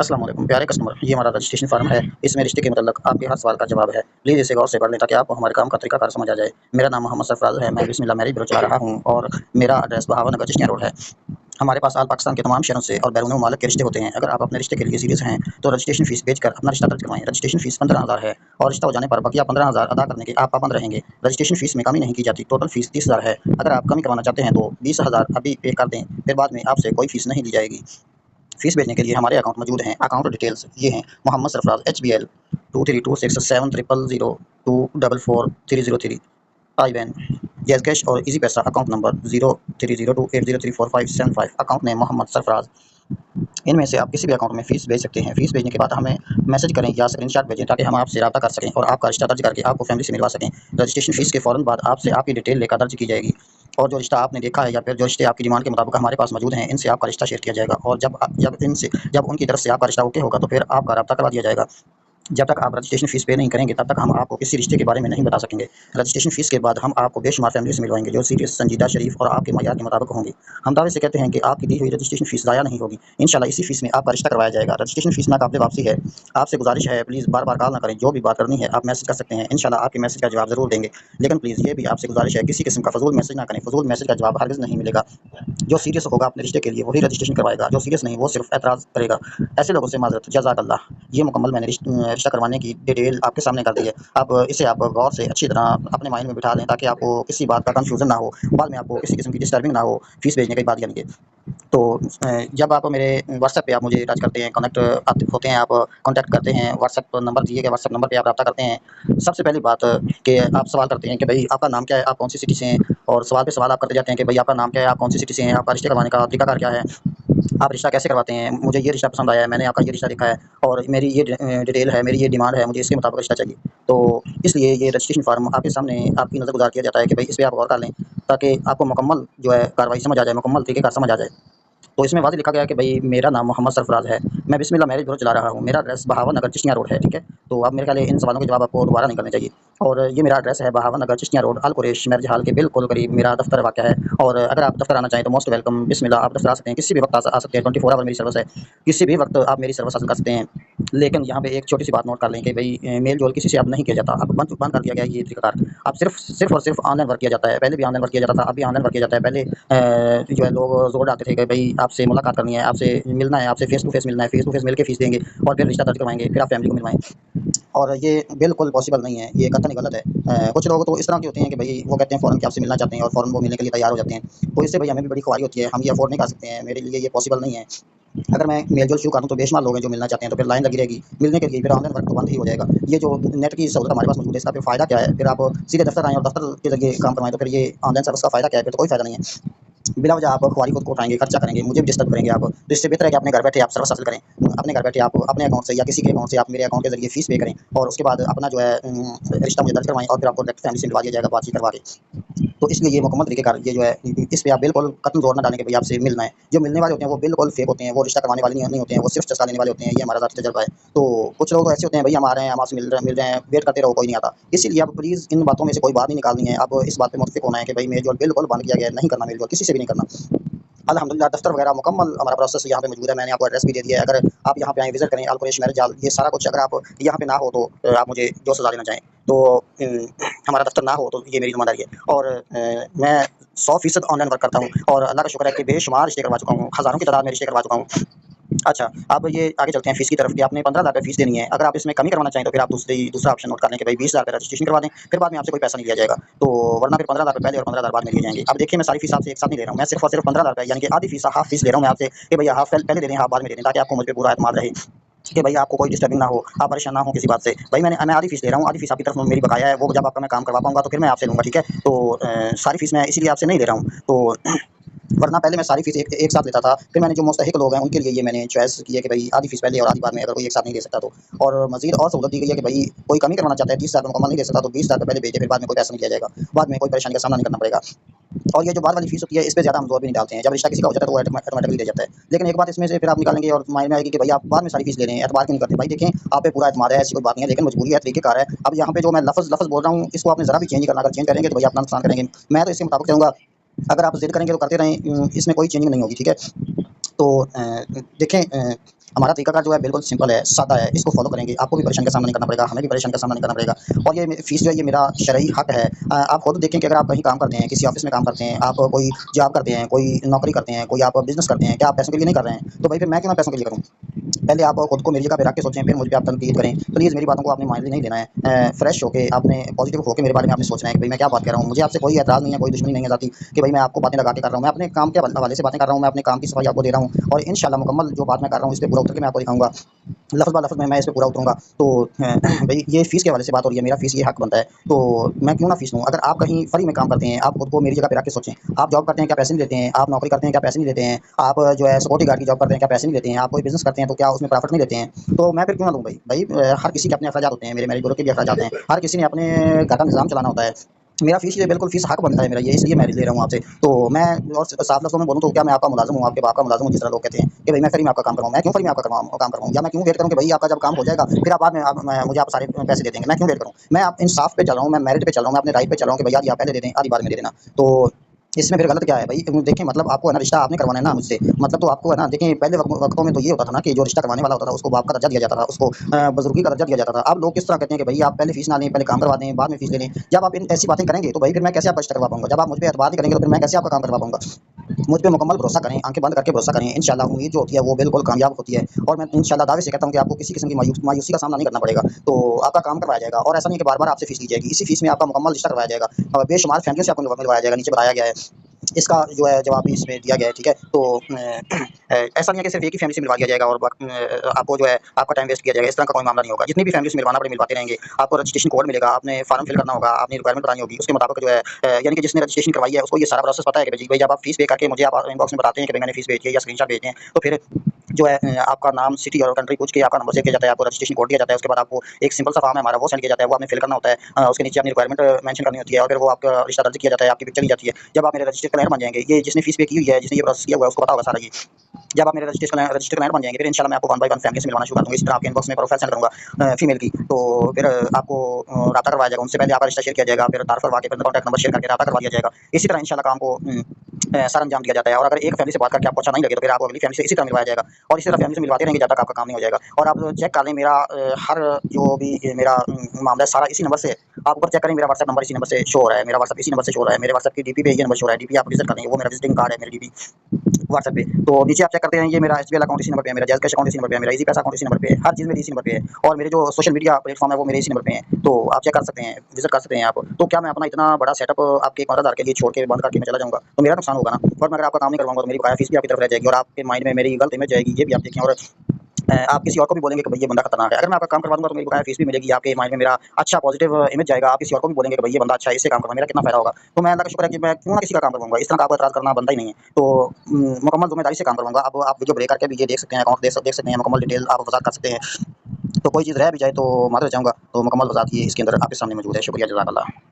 अस्सलाम वालेकुम प्यारे कस्टमर, ये हमारा रजिस्ट्रेशन फॉर्म है। इसमें रिश्ते के मतलब आपके हर सवाल का जवाब है। प्लीज़ इसे गौर से पढ़ लें ताकि आपको हमारे काम का तरीकाकार समझ आ जाए। मेरा नाम मोहम्मद सरफराज है, मैं बिस्मिल्लाह मैरिज ब्यूरो चला रहा हूँ और मेरा एड्रेस बहावा नगर चिश्तियाँ रोड है। हमारे पास आल पाकिस्तान के तमाम शहरों से और बैरून मुल्क के रिश्ते होते हैं। अगर आप अपने रिश्ते के लिए सीरियस हैं तो रजिस्ट्रेशन फीस भेजकर अपना रिश्ता दर्ज करवाएं। रजिस्ट्रेशन फीस 15,000 है और रिश्ता हो जाने पर बकिया 15,000 अदा करने के आप पाबंद रहेंगे। रजिस्ट्रेशन फीस में कमी नहीं की जाती। टोटल फीस 30,000 है। अगर आप कमी करवाना चाहते हैं तो 20,000 अभी पे कर दें, फिर बाद में आपसे कोई फीस नहीं ली जाएगी। फीस भेजने के लिए हमारे अकाउंट मौजूद हैं। अकाउंट डिटेल्स ये हैं: Mohammad Sarfaraz HBL 23267000244303 IBAN Jazz cash और Easypaisa. Account number 030280345575। Account name Mohammad Sarfaraz. इनमें से आप किसी भी अकाउंट में फ़ीस भेज सकते हैं। फ़ीस भेजने के बाद हमें मैसेज करें या स्क्रीनशॉट भेजें ताकि हम आपसे राब्ता कर सकें और आपका रिश्ता दर्ज करके आपको फैमिली से मिलवा सकें। रजिस्ट्रेशन फ़ीस के फ़ौरन बाद आपसे आपकी डिटेल लेकर दर्ज की जाएगी और जो रिश्ता आपने देखा है या फिर जो रिश्ते आपकी डिमांड के मुताबिक हमारे पास मौजूद हैं, इनसे आपका रिश्ता शेयर किया जाएगा और जब उनकी तरफ से आपका रिश्ता ओके होगा तो फिर आपका राब्ता करवा दिया जाएगा। जब तक आप रजिस्ट्रेशन फ़ीस पे नहीं करेंगे तब तक हम आपको किसी रिश्ते के बारे में नहीं बता सकेंगे। रजिस्ट्रेशन फ़ीस के बाद हम आपको बेशुमार फैमिली से मिलवाएंगे जो सीरियस, संजीदा, शरीफ और आपके मयार के मुताबिक होंगी। हम दावे से कहते हैं कि आपकी दी हुई रजिस्ट्रेशन फ़ीस ज़ाया नहीं होगी। इंशाल्लाह इसी फ़ीस में आपका रिश्ता करवाया जाएगा। रजिस्ट्रेशन फ़ीस नाकाबिले वापसी है। आपसे गुजारिश है, प्लीज़ बार-बार कॉल ना करें। जो भी बात करनी है आप मैसेज कर सकते हैं। इंशाल्लाह आपके मैसेज का जवाब ज़रूर देंगे। लेकिन प्लीज़ ये भी आपसे गुजारिश है, किसी किस्म का फ़ज़ूल मैसेज ना करें। फ़ज़ूल मैसेज का जवाब हरगिज़ नहीं मिलेगा। जो सीरियस होगा अपने रिश्ते के लिए वही रजिस्ट्रेशन करवाएगा, जो सीरियस नहीं वो सिर्फ एतराज़ करेगा। ऐसे लोगों से माज़रत, जज़ाकल्लाह। ये मुकम्मल मैंने रिश्ता करवाने की डिटेल आपके सामने कर दी है। अब इसे आप गौर से अच्छी तरह अपने माइंड में बिठा लें ताकि आपको किसी बात का कन्फ्यूज़न ना हो, बाद में आपको किसी किस्म की डिस्टर्बिंग ना हो फ़ीस भेजने के बाद यानी कि। तो जब आप मेरे व्हाट्सएप पे आप मुझे टच करते हैं, कनेक्ट आप होते हैं, आप कॉन्टैक्ट करते हैं, व्हाट्सएप नंबर दिए गए व्हाट्सएप नंबर पे आप राब्ता करते हैं। सबसे पहली बात कि आप सवाल करते हैं कि भई आपका नाम क्या है, आप कौन-सी सिटी से हैं और सवाल पे सवाल आप करते जाते हैं कि भई आपका नाम क्या है, आप कौन-सी सिटी से हैं, आपका रिश्ते करवाने का तरीकाकार क्या है, आप रिश्ता कैसे करवाते हैं, मुझे ये रिश्ता पसंद आया है, मैंने आपका ये रिश्ता देखा है और मेरी ये डिटेल है, मेरी ये डिमांड है, मुझे इसके मुताबिक रिश्ता चाहिए। तो इसलिए ये रजिस्ट्रेशन फ़ॉर्म आपके सामने आपकी नज़र गुज़ार किया जाता है कि भई इस पे आप गौर कर लें ताकि आपको मुकम्मल जो है कार्रवाई समझ आ जाए, मुकम्मल तरीक़ेकार समझ आ जाए। तो इसमें वाज़ेह लिखा गया है कि भई मेरा नाम मोहम्मद सरफराज है, मैं बिस्मिल्लाह मैरिज ब्यूरो चला रहा हूँ, मेरा एड्रेस बहावा नगर चिश्तियाँ रोड है, ठीक है? तो अब मेरे ख़्याल है इन सवालों के जवाब आपको दोबारा नहीं करने चाहिए। और ये मेरा एड्रेस है बहावा नगर चिश्तियाँ रोड, अल कुरैश मैरिज हॉल के बिल्कुल करीब मेरा दफ़्तर वाक़या है। और अगर आप दफ़्तर आना चाहें तो मोस्ट वेलकम, बिस्मिल्लाह, आप दफ़्तर आ सकते हैं, किसी भी वक़्त आ सकते हैं, 24 आवर मेरी सर्विस है, किसी भी वक़्त आप मेरी सर्विस हासिल कर सकते हैं। लेकिन यहाँ पे एक छोटी-सी बात नोट कर लें कि भई मेल-जोल किसी से अब नहीं किया जाता, अब बंद कर दिया गया है ये तरीक़ाकार। अब सिर्फ़ और सिर्फ़ ऑनलाइन वर्क किया जाता है। पहले भी ऑनलाइन वर्क किया जाता था, अब भी ऑनलाइन वर्क किया जाता है। पहले जो है लोग ज़ोर डालते थे कि भई आपसे मुलाकात करनी है, आपसे मिलना है, आपसे फ़ेस टू फ़ेस मिलना है, फ़ेस टू फ़ेस मिल के फ़ीस देंगे और फिर रिश्ता दर्ज करवाएँगे, फिर आप फैमिली को मिलवाएँ। और ये बिल्कुल पॉसिबल नहीं है, ये कतई गलत है। कुछ लोग तो इस तरह के होते हैं कि भई वो कहते हैं फ़ौरन कि आपसे मिलना चाहते हैं और फ़ौरन वो मिलने के लिए तैयार हो जाते हैं। तो इससे भई हमें भी बड़ी ख़ुमारी होती है, हम ये अफ़ोर्ड नहीं कर सकते हैं, मेरे लिए ये पॉसिबल नहीं है। अगर मैं मेल-जोल शुरू कर दूँ तो बेशुमार लोग हैं जो मिलना चाहते हैं, तो फिर लाइन लगी रहेगी मिलने के लिए, फिर ऑनलाइन वर्क तो बंद ही हो जाएगा। ये जो नेट की सहूलत हमारे पास मौजूद है, इसका फिर फ़ायदा क्या है? फिर आप सीधे दफ़्तर आएँ और दफ़्तर के ज़रिए काम करवाएँ, तो फिर ये ऑनलाइन सर्विस का फ़ायदा क्या है? फिर तो कोई फ़ायदा नहीं है। बिला वजह आप ख्वारी खुद को उठाएँगे, खर्चा करेंगे, मुझे भी डिस्टर्ब करेंगे आप। तो इससे बेहतर है कि अपने घर बैठे आप सर्विस हासिल करें। अपने घर बैठे आप अपने अकाउंट से या किसी के अकाउंट से आप मेरे अकाउंट के ज़रिए फ़ीस पे करें और उसके बाद अपना जो है रिश्ता मुझे दर्ज करवाएँ और फिर आपको डायरेक्ट फैमिली से मिलवा दिया जाएगा बातचीत करवा के। तो इसलिए ये मुकम्मल तरीके कार ये जो है इस पे आप बिल्कुल कतई ज़ोर ना डालें कि भई आपसे मिलना है। जो मिलने वाले होते हैं वो बिल्कुल फ़ेक होते हैं, वो रिश्ता करवाने वाले नहीं होते हैं, वो सिर्फ़ चस्का लेने वाले होते हैं, ये हमारा ज़ाती तजुर्बा है। तो कुछ लोग ऐसे होते हैं भई हम आ रहे हैं, हम आपसे मिल रहे हैं, वेट करते रहो कोई नहीं आता। इसीलिए आप प्लीज़ इन बातों में से कोई बात नहीं निकालनी है, अब इस बात पे मुत्तफ़िक होना है कि भई मेल-जोल बिल्कुल बंद किया गया है, नहीं करना मेल-जोल, किसी से भी नहीं करना। अल्हम्दुलिल्लाह दफ़्तर वगैरह मुकम्मल हमारा प्रोसेस यहाँ पे मौजूद है, मैंने आपको एड्रेस भी दे दिया है। अगर आप यहाँ पे आएँ, विज़िट करें, अल कुरैश मैरिज हॉल, ये सारा कुछ। अगर आप यहाँ पे ना हो तो आप मुझे जो सज़ा देना चाहें, तो हमारा दफ़्तर ना हो तो ये मेरी ज़िम्मेदारी है। और मैं 100% ऑनलाइन वर्क करता हूँ और अल्लाह का शुक्र है कि बेशुमार रिश्ते करवा चुका हूँ, हज़ारों की तादाद में रिश्ते करवा चुका हूँ। अच्छा, अब ये आगे चलते हैं फ़ीस की तरफ कि आपने 15,000 रुपए फ़ीस देनी है। अगर आप इसमें कमी करवाना चाहें तो फिर आप दूसरा ऑप्शन नोट कर लें कि भई 20,000 रुपए रजिस्ट्रेशन करवा दें, फिर बाद में आपसे कोई पैसा नहीं लिया जाएगा। तो वरना फिर 15,000 रुपए पहले और 15,000 बाद में लिए जाएँगे। अब देखिए मैं सारी फ़ीस आपसे एक साथ नहीं ले रहा हूँ, मैं सिर्फ़ और सिर्फ़ 15,000 रुपए यानी कि आधी फ़ीस, हाफ़ फ़ीस ले रहा हूँ मैं आपसे कि भैया हाफ़ पहले दे दें, हाफ़ बाद में दे दें ताकि आपको मुझ पे पूरा एतमाद रहे कि भई आपको कोई डिस्टर्बिंग ना हो, आप परेशान ना हों किसी बात से। भई मैं आधी फ़ीस ले रहा हूँ, आधी फ़ीस आपकी तरफ मेरी बकाया है, वो जब आपका मैं काम करवा पाऊँगा तो फिर मैं आपसे लूँगा, ठीक है? तो सारी फ़ीस मैं इसीलिए आपसे नहीं ले रहा हूँ। तो वरना पहले मैं सारी फ़ीस एक साथ लेता था, फिर मैंने जो मुस्तहिक लोग हैं उनके लिए ये मैंने चॉइस की है कि भई आधी फ़ीस पहले और आधी बाद में, अगर कोई एक साथ नहीं दे सकता तो। और मज़ीद और सहूलत दी गई है कि भई कोई कमी करवाना चाहता है, 30,000 मुकम्मल नहीं दे सकता तो 20,000 पहले भेजे, फिर बाद में कोई पैसा नहीं दिया जाएगा, बाद में कोई परेशानी का सामना नहीं करना पड़ेगा। और ये जो बाद वाली फ़ीस होती है इस पे ज़्यादा हम ज़ोर भी नहीं डालते हैं, जब रिश्ता किसी का हो जाता है तो वो ऑटोमेटिकली दे जाता है। लेकिन एक बात इसमें से फिर आप निकालेंगे और माइंड में आएगी कि भई आप बाद में सारी फ़ीस ले रहे हैं, एतबार क्यों नहीं करते? भाई देखें, आप पे पूरा एतमाद है, ऐसी कोई बात नहीं है, लेकिन मजबूरी है, तरीक़ेकार है। अब यहाँ पे जो मैं लफ़्ज़ बोल रहा हूँ इसको आपने ज़रा भी चेंज नहीं करना, अगर चेंज करेंगे तो भई अपना नुकसान करेंगे। मैं तो इसके मुताबिक चलूँगा, अगर आप ज़िद करेंगे तो करते रहें, इसमें कोई चेंजिंग नहीं होगी, ठीक है? तो देखें, हमारा तरीकाकार जो है बिल्कुल सिंपल है, सादा है। इसको फॉलो करेंगे, आपको भी परेशानी का सामना नहीं करना पड़ेगा, हमें भी परेशानी का सामना नहीं करना पड़ेगा। और ये फीस जो है ये मेरा शरई हक है। आप खुद देखें कि अगर आप कहीं काम करते हैं, किसी ऑफिस में काम करते हैं, आप कोई जॉब करते हैं, कोई नौकरी करते हैं, कोई आप बिज़नेस करते हैं, क्या आप पैसों के लिए नहीं कर रहे हैं? तो भाई फिर मैं क्यों ना पैसों के लिए करूँ? पहले आप खुद को मेरी जगह पे रख के सोचें, फिर मुझ पे आप तनकीद करें। प्लीज़ मेरी बातों को आपने माइंडली नहीं लेना है। फ्रेश होके आपने पॉजिटिव होके मेरे बारे में आपने सोचना है कि भाई मैं क्या बात कर रहा हूँ। मुझे आपसे कोई एतराज़ नहीं है, कोई दुश्मनी नहीं है ज़ाती कि भाई मैं आपको बातें लगा के कर रहा हूँ। मैं अपने काम के हवाले से बातें कर रहा हूँ, मैं अपने काम की सफाई आपको दे रहा हूँ और इंशाल्लाह मुकम्मल जो बात मैं कर रहा हूँ इस पे पूरा उतर के मैं आपको दिखाऊँगा। लफ्ज़ बा लफ्ज़ में मैं इस पे पूरा उतरूँगा। तो भई ये फ़ीस के हवाले से बात हो रही है, मेरा फ़ीस ये हक़ बनता है, तो मैं क्यों ना फ़ीस लूँ? अगर आप कहीं फ्री में काम करते हैं, आप खुद को मेरी जगह पे रख के सोचें। आप जॉब करते हैं, क्या पैसे नहीं लेते हैं? आप नौकरी करते हैं, क्या पैसे नहीं लेते हैं? आप जो है सिक्योरिटी गार्ड की जॉब करते हैं, क्या पैसे नहीं लेते हैं? आप कोई बिज़नेस करते हैं, तो क्या उसमें प्रॉफ़िट नहीं लेते हैं? तो मैं फिर क्यों ना लूँ भई? भई हर किसी के अपने अखराजात होते हैं, मेरे मैरिज ब्यूरो के भी अखराजात हैं। हर किसी ने अपने घर का निज़ाम चलाना होता है। मेरा फ़ीस ये बिल्कुल फ़ीस हक़ बनता है मेरा ये, इसलिए मैं ले रहा हूँ आपसे। तो मैं और साफ लफ्ज़ों में बोलूँ तो क्या मैं आपका मुलाज़िम हूँ, आपके बाप का मुलाज़िम हूँ, जिस तरह लोग कहते हैं कि भई मैं फ्री में आपका काम करवाऊँ। मैं क्यों फ्री में आपका काम करवाऊँ? या मैं क्यों वेट करूँ कि भई आपका जब काम हो जाएगा, फिर आप बाद में आप मुझे आप सारे पैसे दे देंगे। मैं क्यों वेट करूँ? मैं आप इंसाफ़ पे चल रहा हूँ, मैं मेरिट पे चल रहा हूँ, मैं अपने राइट पे चल रहा हूँ कि भई आधी आप पहले दे दें, आधी बाद में दे देना। तो इसमें फिर गलत क्या है भई? देखें मतलब आपको है ना रिश्ता आपने करवाना है ना मुझसे, मतलब तो आपको है ना देखें पहले वक़्तों में तो ये होता था ना कि जो रिश्ता करवाने वाला होता था उसको बाप का दर्जा दिया जाता था, उसको बुज़ुर्गी का दर्जा दिया जाता था। अब लोग किस तरह कहते हैं कि भई आप पहले फ़ीस ना लें, पहले काम करवा दें, बाद में फ़ीस ले लें। जब आप इन ऐसी बातें करेंगे तो भई फिर मैं कैसे आपका रिश्ता करवा पाऊँगा? जब आप मुझ पे एतबार नहीं करेंगे तो फिर मैं कैसे आपका काम करवा पाऊँगा? मुझ पे मुकम्मल भरोसा करें, आँखें बंद करके भरोसा करें। इंशाल्लाह उम्मीद जो होती है वो बिल्कुल कामयाब होती है और मैं इंशाल्लाह दावे से कहता हूँ कि आपको किसी किस्म की मायूसी का सामना नहीं करना पड़ेगा। तो आपका काम करवाया जाएगा और ऐसा नहीं है कि बार-बार आपसे फ़ीस ली जाएगी। इसी फ़ीस में आपका मुकम्मल रिश्ता करवाया जाएगा और बेशुमार फैमिलियों से आपको मिलवाया जाएगा, नीचे बताया गया है। इसका जो है जवाब भी इसमें दिया गया है, ठीक है? तो ऐसा नहीं है कि सिर्फ़ एक ही फैमिली से मिलवा दिया जाएगा और आपको जो है आपका टाइम वेस्ट किया जाएगा, इस तरह का कोई मामला नहीं होगा। जितनी भी फैमिली से मिलवाना पड़े मिलवाते रहेंगे। आपको रजिस्ट्रेशन कोड मिलेगा, आपने फॉर्म फिल करना होगा, आपने रिक्वायरमेंट बतानी होगी, उसके मुताबिक जो है यानी कि जिसने रजिस्ट्रेशन करवाई है उसको ये सारा प्रोसेस पता है कि जी भई जब आप फ़ीस पे करके मुझे आप इनबॉक्स में बताते हैं कि भई मैंने फ़ीस भेजी है या स्क्रीनशॉट भेजे हैं, तो फिर जो है आपका नाम, सिटी और कंट्री पूछ के आपका नंबर सेव किया जाता है, आपको रजिस्ट्रेशन कोड दिया जाता है, उसके बाद आपको एक सिंपल सा फॉर्म है हमारा वो सेंड किया जाता है, वो आपने फिल करना होता है। उसके नीचे अपनी रिक्वायरमेंट मेंशन करनी होती है और फिर वो आपका रिश्ता दर्ज किया जाता है, आपकी पिक्चर ली जाती है। जब आप मेरे रजिस्टर्ड क्लाइंट बन जाएँगे, ये जिसने फ़ीस पे की हुई है, जिसने ये प्रोसेस किया हुआ है उसको पता होगा सारा ये। जब आप मेरे रजिस्टर्ड क्लाइंट बन जाएँगे, फिर इंशाल्लाह मैं आपको वन बाय वन फैमिली से मिलवाना शुरू कर दूँगा। इसी तरह आपके इनबॉक्स में प्रोफाइल सेंड करूँगा फीमेल की, तो फिर आपको राब्ता करवाया जाएगा, उनसे पहले आपका रिश्ता शेयर किया जाएगा, फिर तारुफ़ करवा के फिर कॉन्टैक्ट नंबर शेयर करके राब्ता करवा दिया जाएगा। इसी तरह इंशाल्लाह काम को सरअंजाम दिया जाता है और अगर एक फैमिली से बात करके आपको अच्छा नहीं लगे, तो फिर आपको अगली फैमिली से इसी तरह मिलवाया जाएगा और इसी तरह फैमिली से मिलवाते रहेंगे जब तक आपका काम नहीं हो जाएगा। और आप चेक कर लें मेरा हर जो भी मेरा मामला है सारा इसी नंबर से है। आप ऊपर चेक करें मेरा व्हाट्सएप नंबर इसी नंबर से शो हो रहा है, मेरा व्हाट्सएप इसी नंबर से शो हो रहा है, मेरे व्हाट्सएप की डीपी पे ये नंबर शो हो रहा है, डीपी आप विज़िट कर लेंगे, वो मेरा विज़िटिंग कार्ड है, मेरी डीपी व्हाट्सएप पे। तो नीचे आप चेक करते हैं ये मेरा एचबीएल अकाउंट इसी नंबर पे है, मेरा जैज़ कैश अकाउंट इसी नंबर पे है, मेरा ईज़ी पैसा अकाउंट इसी नंबर पे है, हर चीज़ मेरी इसी नंबर पे है और मेरे जो सोशल मीडिया प्लेटफ़ॉर्म है वो मेरे इसी नंबर पे हैं। तो आप चेक कर सकते हैं, विज़िट कर सकते हैं आप। तो क्या मैं अपना इतना बड़ा सेटअप आपके 15,000 के लिए छोड़ के बंद करके मैं चला जाऊँगा? तो मेरा नुकसान होगा ना। और मैं अगर आपका काम नहीं करवाऊँगा तो मेरी बकाया फ़ीस भी आपकी तरफ रह जाएगी और आपके माइंड में मेरी गलत इमेज जाएगी, ये भी आप देखें और आप किसी और को भी बोलेंगे कि भई ये बंदा खतरनाक है। अगर मैं आपका काम करवा दूँगा तो मेरी बकाया फ़ीस भी मिलेगी, आपके माइंड में मेरा अच्छा पॉज़िटिव इमेज जाएगा, आप किसी और को भी बोलेंगे कि भई ये बंदा अच्छा है, इससे काम करवाओ, मेरा कितना फ़ायदा होगा। तो मैं अल्लाह का शुक्र है कि मैं क्यों ना किसी का काम करवाऊँगा, इस तरह का आपको एतराज़ करना बनता ही नहीं है। तो मुकम्मल ज़िम्मेदारी से काम करवाऊँगा। अब आप वीडियो ब्रेक करके भी ये देख सकते हैं, अकाउंट देख सकते हैं, मुकम्मल डिटेल आप वज़ाहत कर सकते हैं। तो कोई चीज़ रह भी जाए तो माज़रत चाहूँगा, तो मुकम्मल वज़ाहत ये इसके अंदर आपके सामने मौजूद है। शुक्रिया, जज़ाकल्लाह।